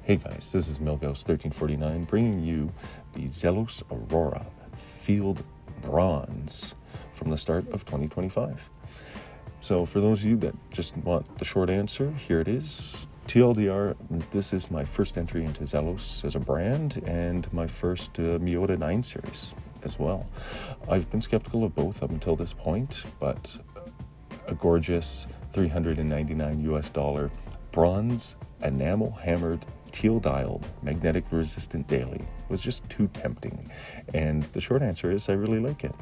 Hey guys, this is Milgauss1349 bringing you the Zelos Aurora Field Bronze from the start of 2025. So for those of you that just want the short answer, here it is. TLDR, this is my first entry into Zelos as a brand and my first Miyota 9 series as well. I've been skeptical of both up until this point, but a gorgeous $399 US bronze enamel hammered teal dialed magnetic resistant daily was just too tempting, and the short answer is I really like it.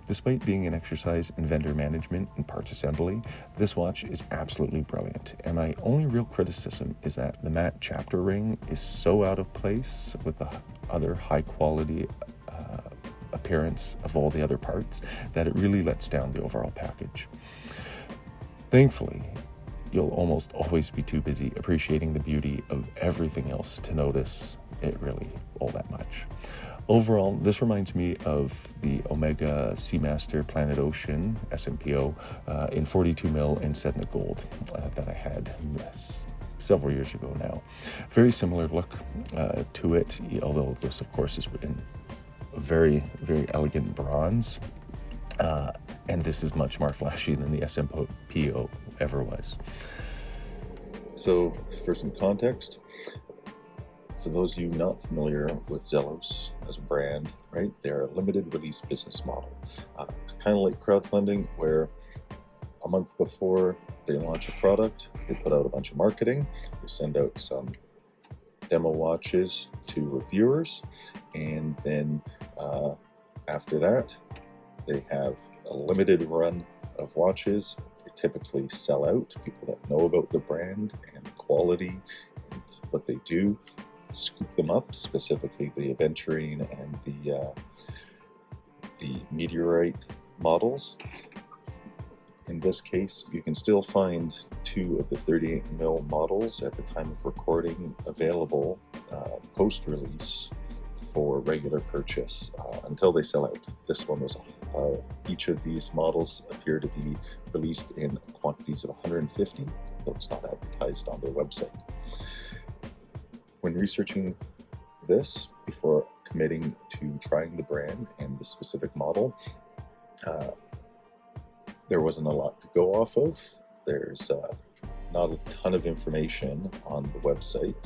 Despite being an exercise in vendor management and parts assembly, this watch is absolutely brilliant, and my only real criticism is that the matte chapter ring is so out of place with the other high quality appearance of all the other parts that it really lets down the overall package. Thankfully, you'll almost always be too busy appreciating the beauty of everything else to notice it really all that much. Overall, this reminds me of the Omega Seamaster Planet Ocean SMPO in 42mm and Sedna Gold that I had several years ago now. Very similar look to it, although this, of course, is in a very, very elegant bronze. And this is much more flashy than the SMPO ever was. So, for some context, for those of you not familiar with Zelos as a brand, right, they're a limited release business model. It's kind of like crowdfunding, where a month before they launch a product, they put out a bunch of marketing, they send out some demo watches to reviewers, and then after that, they have a limited run of watches. They typically sell out. People that know about the brand and the quality and what they do scoop them up, specifically the Aventurine and the Meteorite models. In this case, you can still find two of the 38mm models at the time of recording available post-release for regular purchase until they sell out. This one was each of these models appear to be released in quantities of 150, though it's not advertised on their website. When researching this before committing to trying the brand and the specific model, there wasn't a lot to go off of. There's not a ton of information on the website,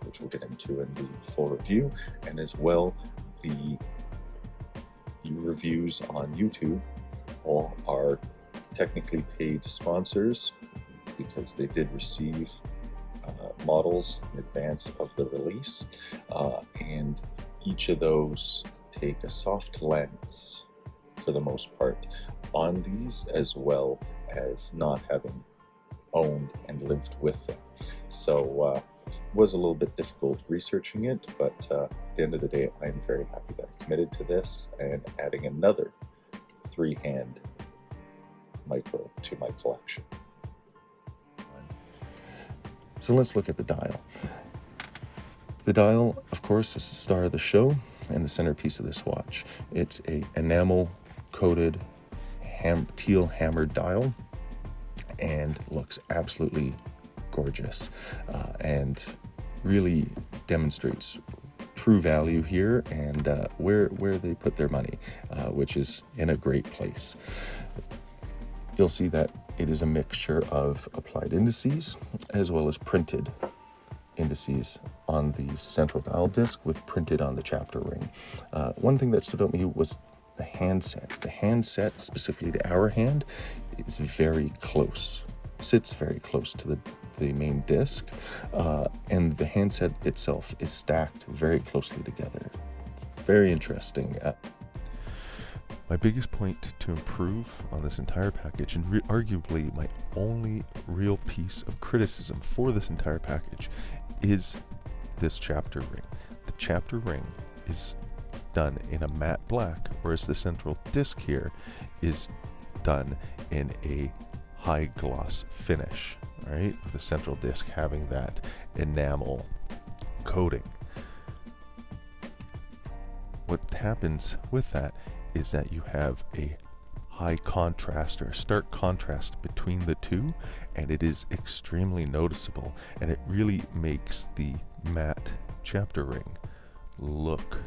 which we'll get into in the full review, and as well the reviews on YouTube all are technically paid sponsors because they did receive models in advance of the release, and each of those take a soft lens for the most part on these, as well as not having owned and lived with them. So it was a little bit difficult researching it, but at the end of the day, I'm very happy that I committed to this and adding another 3-hand micro to my collection. So let's look at the dial. The dial, of course, is the star of the show and the centerpiece of this watch. It's a enamel coated teal hammered dial and looks absolutely gorgeous and really demonstrates true value here and where they put their money, which is in a great place. You'll see that it is a mixture of applied indices as well as printed indices on the central dial disc with printed on the chapter ring. One thing that stood out to me was the handset. The handset, specifically the hour hand, is very close, sits very close to the main disc, and the handset itself is stacked very closely together. Very interesting. My biggest point to improve on this entire package, and arguably my only real piece of criticism for this entire package, is this chapter ring. The chapter ring is done in a matte black, whereas the central disc here is done in a high gloss finish, right? With the central disc having that enamel coating. What happens with that is that you have a high contrast or a stark contrast between the two, and it is extremely noticeable, and it really makes the matte chapter ring look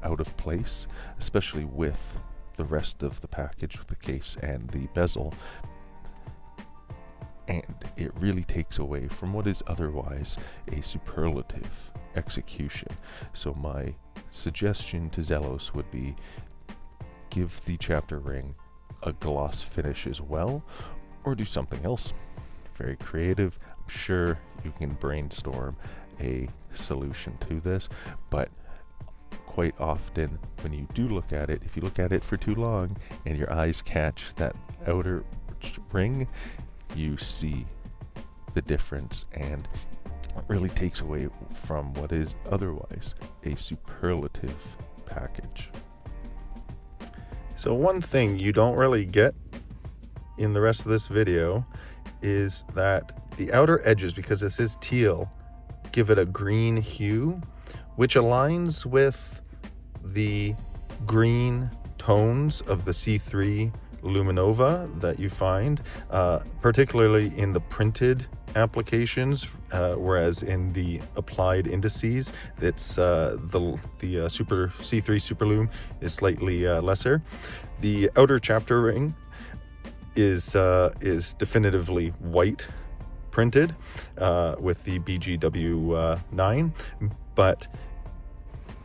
out of place, especially with the rest of the package, with the case and the bezel, and it really takes away from what is otherwise a superlative execution. So my suggestion to Zelos would be give the chapter ring a gloss finish as well, or do something else very creative. I'm sure you can brainstorm a solution to this, but quite often when you do look at it, if you look at it for too long and your eyes catch that outer ring, you see the difference, and it really takes away from what is otherwise a superlative package. So one thing you don't really get in the rest of this video is that the outer edges, because this is teal, give it a green hue, which aligns with the green tones of the C3 Luminova that you find, particularly in the printed applications, whereas in the applied indices, it's the Super C3 Super Lume is slightly lesser. The outer chapter ring is definitively white printed with the BGW9, but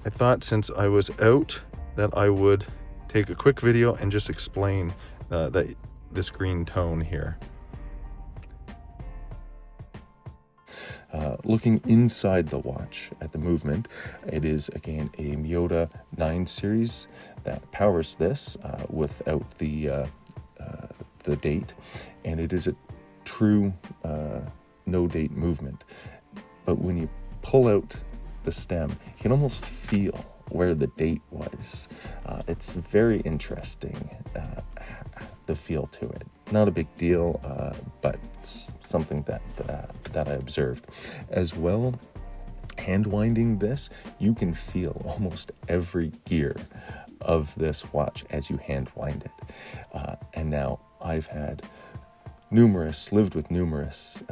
I thought since I was out that I would take a quick video and just explain this green tone here. Looking inside the watch at the movement, it is again a Miyota 9 series that powers this without the date, and it is a true no date movement. But when you pull out the stem, you can almost feel where the date was. It's very interesting, the feel to it. Not a big deal, but it's something that I observed. As well, hand winding this, you can feel almost every gear of this watch as you hand wind it. And now I've had lived with numerous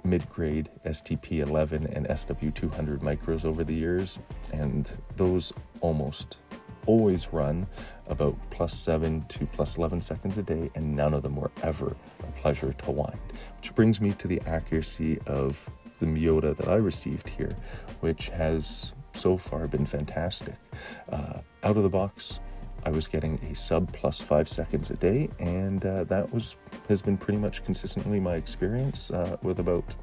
mid-grade STP11 and SW200 micros over the years, and those almost always run about +7 to +11 seconds a day, and none of them were ever a pleasure to wind. Which brings me to the accuracy of the Miyota that I received here, which has so far been fantastic. Out of the box, I was getting a sub +5 seconds a day, and that has been pretty much consistently my experience, with about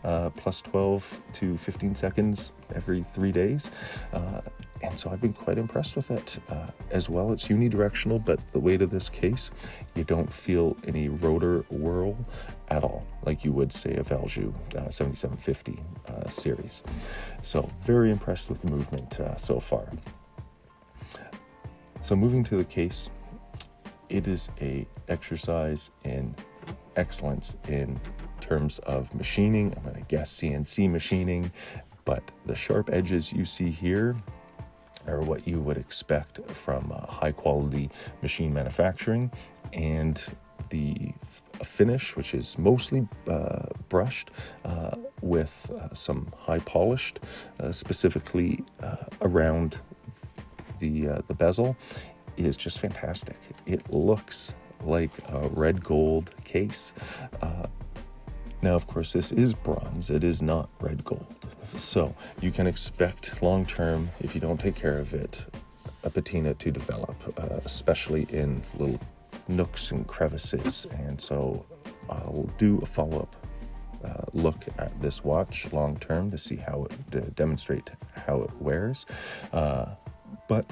+12 to 15 seconds every 3 days. And so I've been quite impressed with it. As well, it's unidirectional, but the weight of this case, you don't feel any rotor whirl at all, like you would say a Valjoux 7750 series. So very impressed with the movement so far. So moving to the case, it is a exercise in excellence in terms of machining. I'm going to guess CNC machining, but the sharp edges you see here are what you would expect from high quality machine manufacturing, and the finish, which is mostly brushed with some high polished, specifically around the bezel, is just fantastic. It looks like a red gold case. Now, of course, this is bronze. It is not red gold. So you can expect long term, if you don't take care of it, a patina to develop, especially in little nooks and crevices. And so I'll do a follow-up look at this watch long term to see how it demonstrate how it wears. But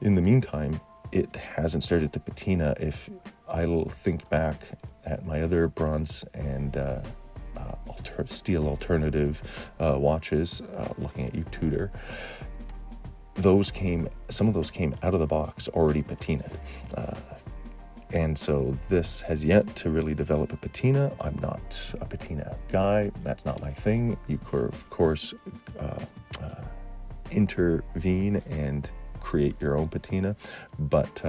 in the meantime, it hasn't started to patina. If I'll think back at my other bronze and steel alternative watches, looking at you, Tudor, some of those came out of the box already patinaed. And so this has yet to really develop a patina. I'm not a patina guy. That's not my thing. You could, of course, intervene and create your own patina. But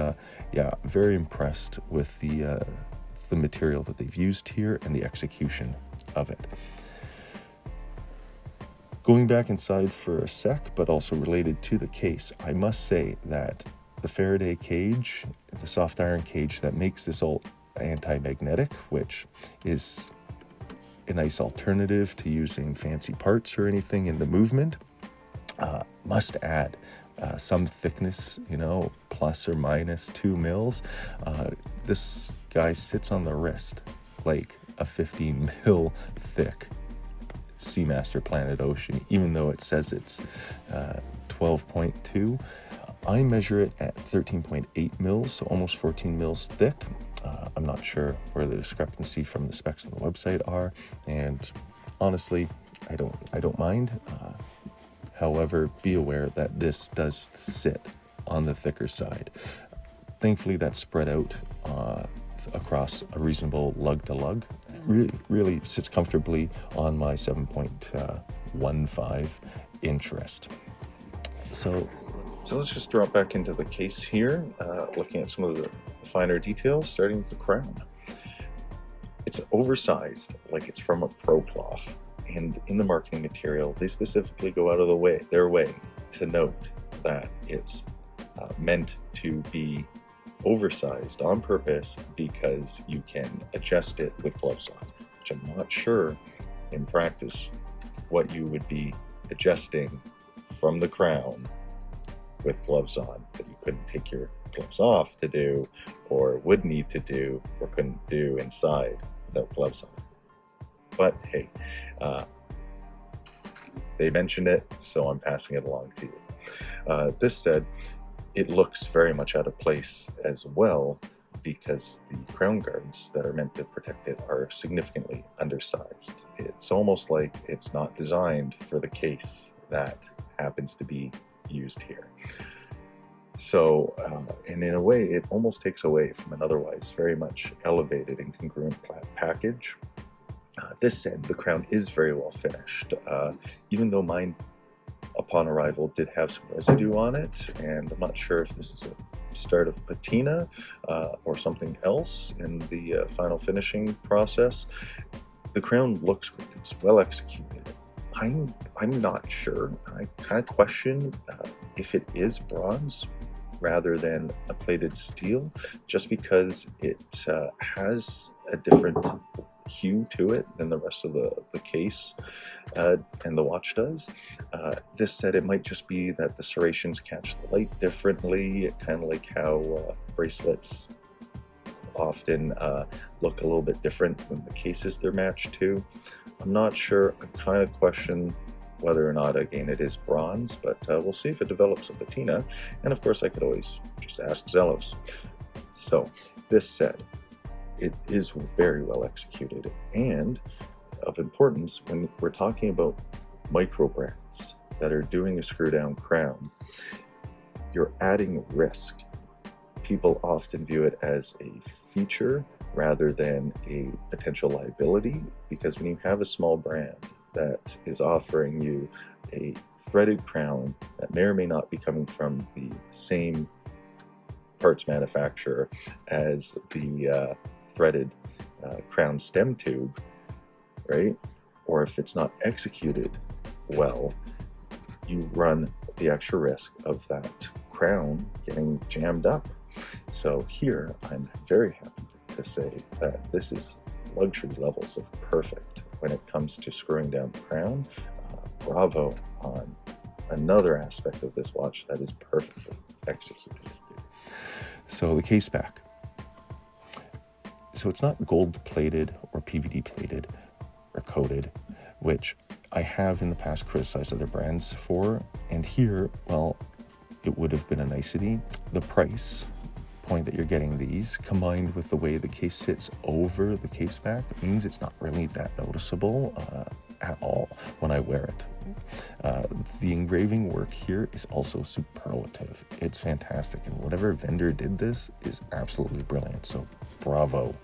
yeah, very impressed with the material that they've used here and the execution of it. Going back inside for a sec, but also related to the case, I must say that the Faraday cage, the soft iron cage that makes this all anti-magnetic, which is a nice alternative to using fancy parts or anything in the movement, must add some thickness, plus or minus 2 mils. This guy sits on the wrist like a 15 mil thick Seamaster Planet Ocean, even though it says it's 12.2. I measure it at 13.8 mils, so almost 14 mils thick. I'm not sure where the discrepancy from the specs on the website are, and honestly, I don't mind. However, be aware that this does sit on the thicker side. Thankfully, that's spread out across a reasonable lug to lug. Really sits comfortably on my 7.15 inch wrist. So let's just drop back into the case here, looking at some of the finer details, starting with the crown. It's oversized, like it's from a pro cloth, and in the marketing material, they specifically go out of their way to note that it's meant to be oversized on purpose because you can adjust it with gloves on, which I'm not sure in practice what you would be adjusting from the crown with gloves on that you couldn't take your gloves off to do, or would need to do, or couldn't do inside without gloves on. But hey, they mentioned it, so I'm passing it along to you. This said, it looks very much out of place as well, because the crown guards that are meant to protect it are significantly undersized. It's almost like it's not designed for the case that happens to be used here. So, and in a way, it almost takes away from an otherwise very much elevated and congruent package. This said, the crown is very well finished, even though mine, upon arrival, did have some residue on it, and I'm not sure if this is a start of patina or something else in the final finishing process. The crown looks great. It's well executed. I'm not sure. I kind of question if it is bronze rather than a plated steel, just because it has a different hue to it than the rest of the case and the watch does. This said, it might just be that the serrations catch the light differently, kind of like how bracelets often look a little bit different than the cases they're matched to. I'm not sure. I kind of question whether or not, again, it is bronze, but we'll see if it develops a patina. And of course, I could always just ask Zelos. So, this said, it is very well executed, and of importance when we're talking about micro brands that are doing a screw down crown. You're adding risk. People often view it as a feature rather than a potential liability, because when you have a small brand that is offering you a threaded crown that may or may not be coming from the same parts manufacturer as the threaded crown stem tube, right? Or if it's not executed well, you run the extra risk of that crown getting jammed up. So here, I'm very happy to say that this is luxury levels of perfect when it comes to screwing down the crown. Bravo on another aspect of this watch that is perfectly executed. So the case back. So it's not gold plated or PVD plated or coated, which I have in the past criticized other brands for. And here, well, it would have been a nicety. The price point that you're getting these, combined with the way the case sits over the case back, means it's not really that noticeable at all when I wear it. The engraving work here is also superlative. It's fantastic, and whatever vendor did this is absolutely brilliant, so bravo.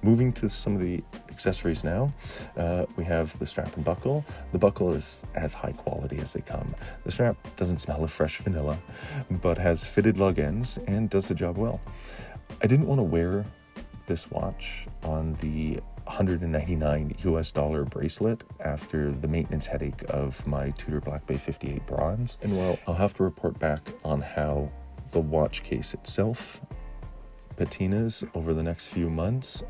Moving to some of the accessories now. We have the strap and buckle. The buckle is as high quality as they come. The strap doesn't smell of fresh vanilla, but has fitted lug ends and does the job well. I didn't want to wear this watch on the $199 US bracelet after the maintenance headache of my Tudor Black Bay 58 bronze. And while I'll have to report back on how the watch case itself patinas over the next few months,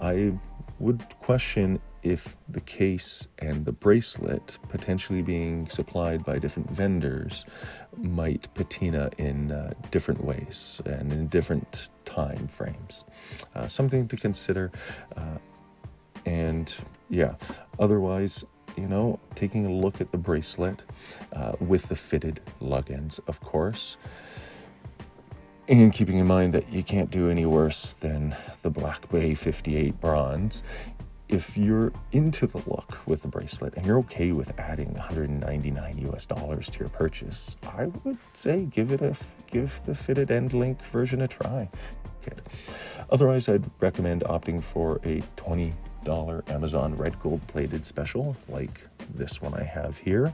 I would question if the case and the bracelet potentially being supplied by different vendors might patina in different ways and in different time frames. Something to consider. And yeah, otherwise, you know, taking a look at the bracelet with the fitted lug ends, of course, and keeping in mind that you can't do any worse than the Black Bay 58 bronze. If you're into the look with the bracelet and you're okay with adding $199 US to your purchase, I would say give the fitted end link version a try. Okay. Otherwise, I'd recommend opting for a $20 Amazon red gold plated special like this one I have here,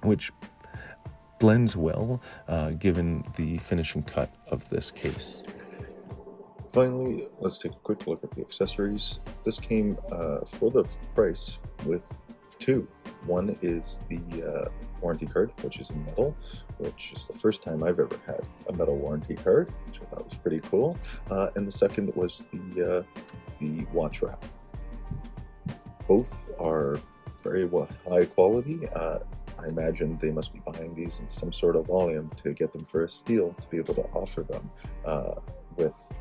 which blends well given the finishing cut of this case. Finally, let's take a quick look at the accessories. This came for the price with two. One is the warranty card, which is in metal, which is the first time I've ever had a metal warranty card, which I thought was pretty cool. And the second was the watch wrap. Both are very high quality. I imagine they must be buying these in some sort of volume to get them for a steal to be able to offer them with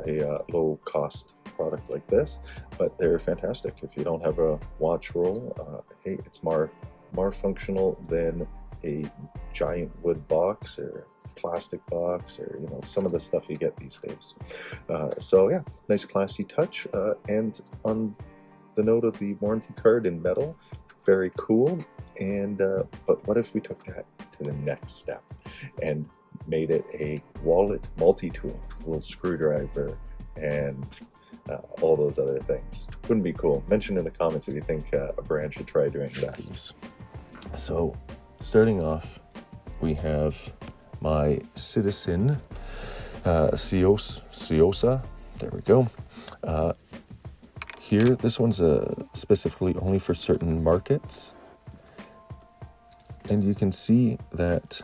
a low-cost product like this. But they're fantastic. If you don't have a watch roll, hey, it's more functional than a giant wood box or plastic box or, you know, some of the stuff you get these days. So yeah, nice classy touch. And on the note of the warranty card in metal, very cool. And but what if we took that to the next step and made it a wallet multi-tool, a little screwdriver and all those other things? Wouldn't be cool? Mention in the comments if you think a brand should try doing that. So starting off, we have my Citizen Ciosa. There we go. Here, this one's specifically only for certain markets. And you can see that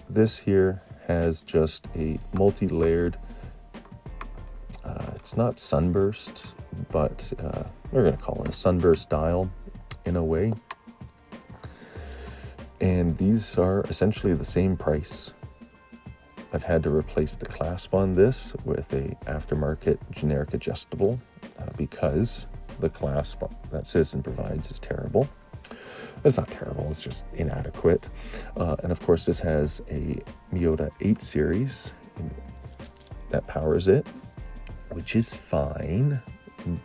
this here has just a multi-layered, it's not sunburst, but we're going to call it a sunburst dial in a way. And these are essentially the same price. I've had to replace the clasp on this with a aftermarket generic adjustable because the clasp that Citizen provides is terrible. It's not terrible, it's just inadequate. And of course this has a Miyota 8 series that powers it, which is fine.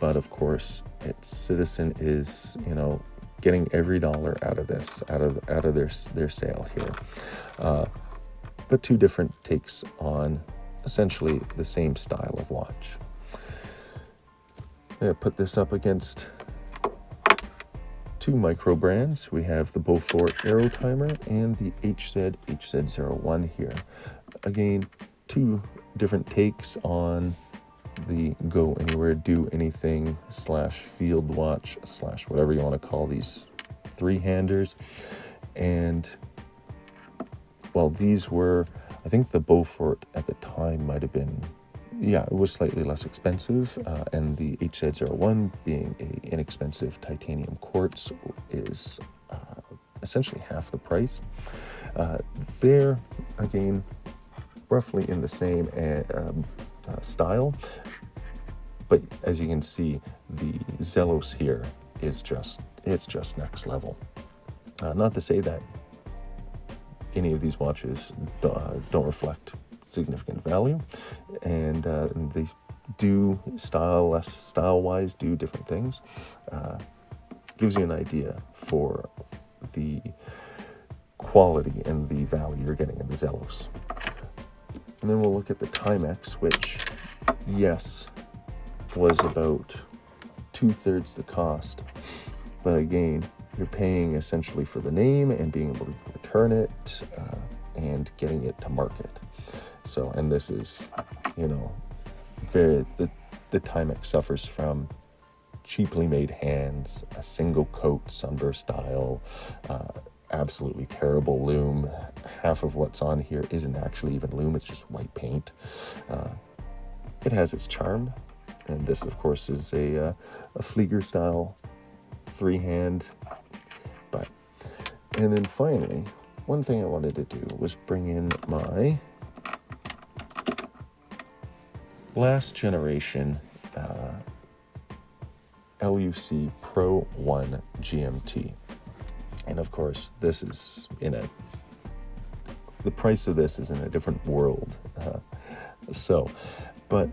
But of course, Citizen is, you know, getting every dollar out of this, out of their sale here. But two different takes on essentially the same style of watch. I'm going to put this up against two micro brands. We have the Beaufort Aero Timer and the HZ01 here. Again, two different takes on the go anywhere, do anything / field watch / whatever you want to call these three-handers. And well, these were, I think the Beaufort at the time might have been, yeah, it was slightly less expensive, and the HZ01 being an inexpensive titanium quartz is essentially half the price. They're, again, roughly in the same style, but as you can see, the Zelos here is it's just next level. Not to say that any of these watches don't reflect significant value, and they do style-wise do different things. Gives you an idea for the quality and the value you're getting in the Zelos. And then we'll look at the Timex, which, yes, was about 2/3 the cost. But again, you're paying essentially for the name and being able to return it and getting it to market. So, and this is, you know, the Timex suffers from cheaply made hands, a single coat sunburst style, absolutely terrible lume. Half of what's on here isn't actually even lume, it's just white paint. It has its charm, and this of course is a Flieger style 3-hand. And then finally, one thing I wanted to do was bring in my last generation LUC Pro 1 GMT. And of course, this is the price of this is in a different world. But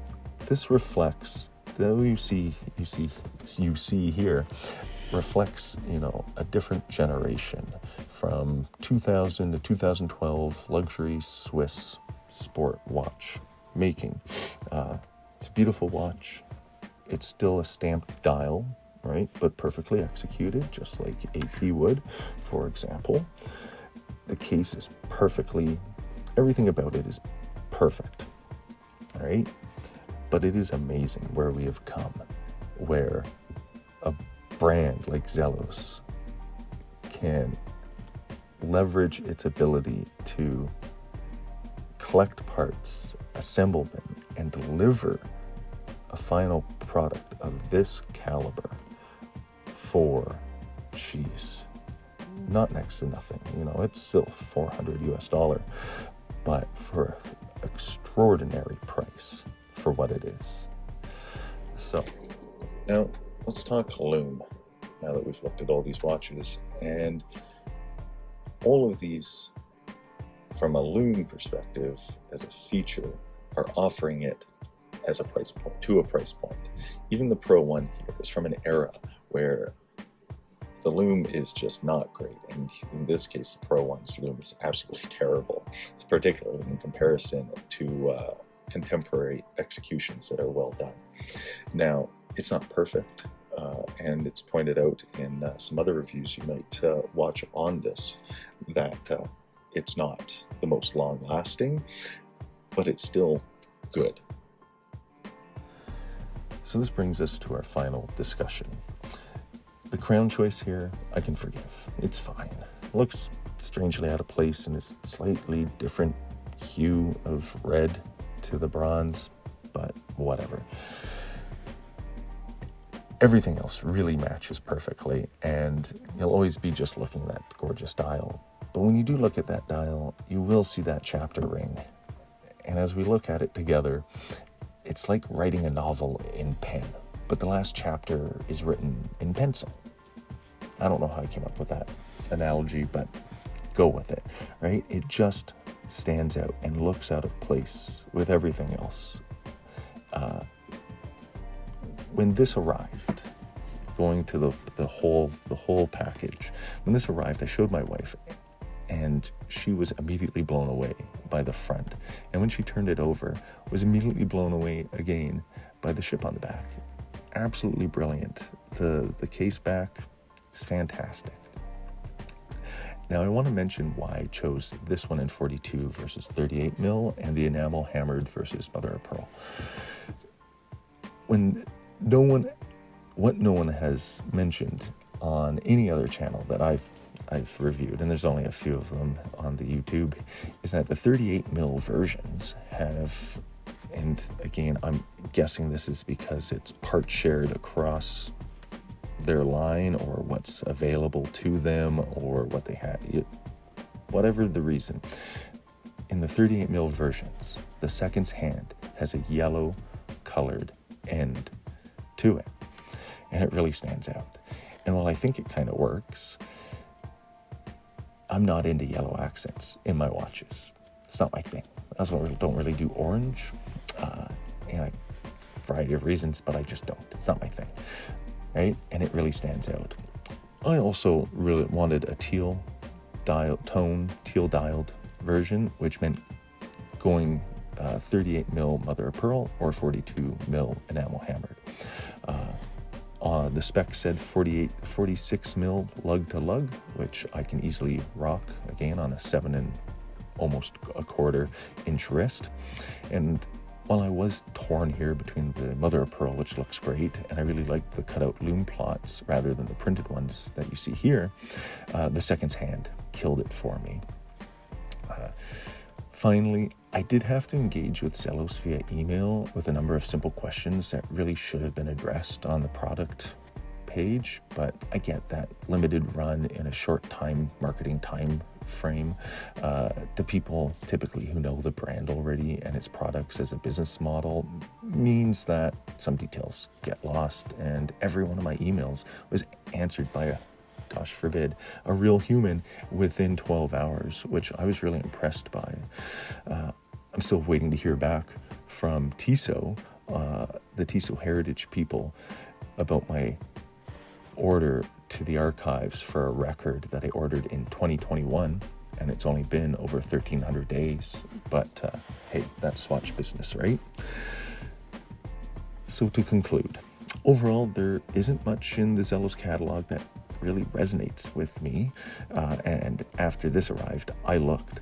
this reflects, the LUC you see here, reflects, you know, a different generation from 2000 to 2012 luxury Swiss sport watch making. It's a beautiful watch. It's still a stamped dial, right? But perfectly executed, just like AP would, for example. The case is everything about it is perfect, all right? But it is amazing where we have come, where a brand like Zelos can leverage its ability to collect parts, assemble them, and deliver a final product of this caliber for, not next to nothing. You know, it's still $400 US, but for extraordinary price for what it is. So now let's talk Lume, now that we've looked at all these watches. And all of these, from a Lume perspective, as a feature, are offering it as a price point, to a price point. Even the Pro 1 here is from an era where the Lume is just not great. And in this case, the Pro 1's Lume is absolutely terrible. It's particularly in comparison to contemporary executions that are well done. Now, it's not perfect, and it's pointed out in some other reviews you might watch on this, that it's not the most long-lasting, but it's still good. So this brings us to our final discussion. The crown choice here, I can forgive. It's fine. It looks strangely out of place in this slightly different hue of red to the bronze, but whatever. Everything else really matches perfectly, and you'll always be just looking at that gorgeous dial. But when you do look at that dial, you will see that chapter ring. And as we look at it together, it's like writing a novel in pen, but the last chapter is written in pencil. I don't know how I came up with that analogy, but go with it, right? It just stands out and looks out of place with everything else. When this arrived, going to the whole package, when this arrived, I showed my wife, and she was immediately blown away by the front. And when she turned it over, was immediately blown away again by the ship on the back. Absolutely brilliant. The case back is fantastic. Now I want to mention why I chose this one in 42 versus 38 mil and the enamel hammered versus mother of pearl. What no one has mentioned on any other channel that I've reviewed, and there's only a few of them on the YouTube, is that the 38 mil versions have, and again, I'm guessing this is because it's part shared across their line or what's available to them or what they had, whatever the reason. In the 38 mil versions, the seconds hand has a yellow colored end to it, and it really stands out. And while I think it kind of works, I'm not into yellow accents in my watches. It's not my thing. I also don't really do orange, a variety of reasons, but I just don't. It's not my thing, right? And it really stands out. I also really wanted a teal dialed version, which meant going 38 mil mother of pearl or 42 mil enamel hammered. The spec said 46 mil lug to lug, which I can easily rock again on a 7 and almost a quarter inch wrist. And while I was torn here between the mother of pearl, which looks great, and I really like the cutout loom plots rather than the printed ones that you see here, the seconds hand killed it for me. Finally, I did have to engage with Zelos via email with a number of simple questions that really should have been addressed on the product page, but I get that limited run in a short time marketing time frame to people typically who know the brand already and its products as a business model means that some details get lost, and every one of my emails was answered by a, gosh forbid, a real human within 12 hours, which I was really impressed by. I'm still waiting to hear back from TISO, the TISO Heritage people, about my order to the archives for a record that I ordered in 2021, and it's only been over 1,300 days. But hey, that's Swatch business, right? So to conclude, overall, there isn't much in the Zelos catalog that really resonates with me, and after this arrived, I looked.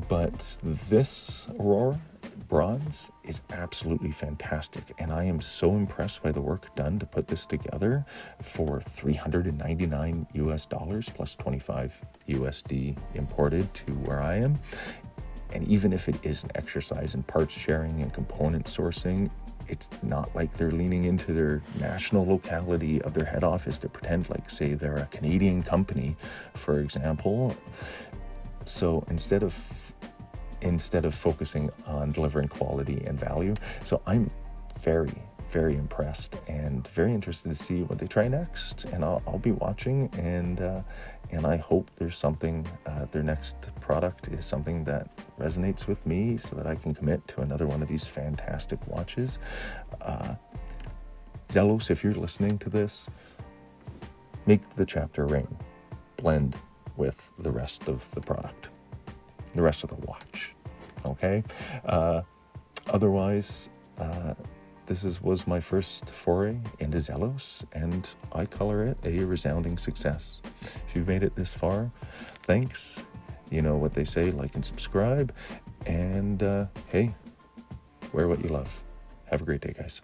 But this Aurora bronze is absolutely fantastic, and I am so impressed by the work done to put this together for $399 US plus 25 USD imported to where I am. And even if it is an exercise in parts sharing and component sourcing, it's not like they're leaning into their national locality of their head office to pretend like, say, they're a Canadian company, for example. So instead of focusing on delivering quality and value, so I'm very, very impressed and very interested to see what they try next. And I'll be watching, and I hope there's something, their next product is something that resonates with me so that I can commit to another one of these fantastic watches. Zelos, if you're listening to this, make the chapter ring blend with the rest of the product, the rest of the watch, okay? Otherwise, this was my first foray into Zelos, and I color it a resounding success. If you've made it this far, thanks. You know what they say, like and subscribe, and hey, wear what you love. Have a great day, guys.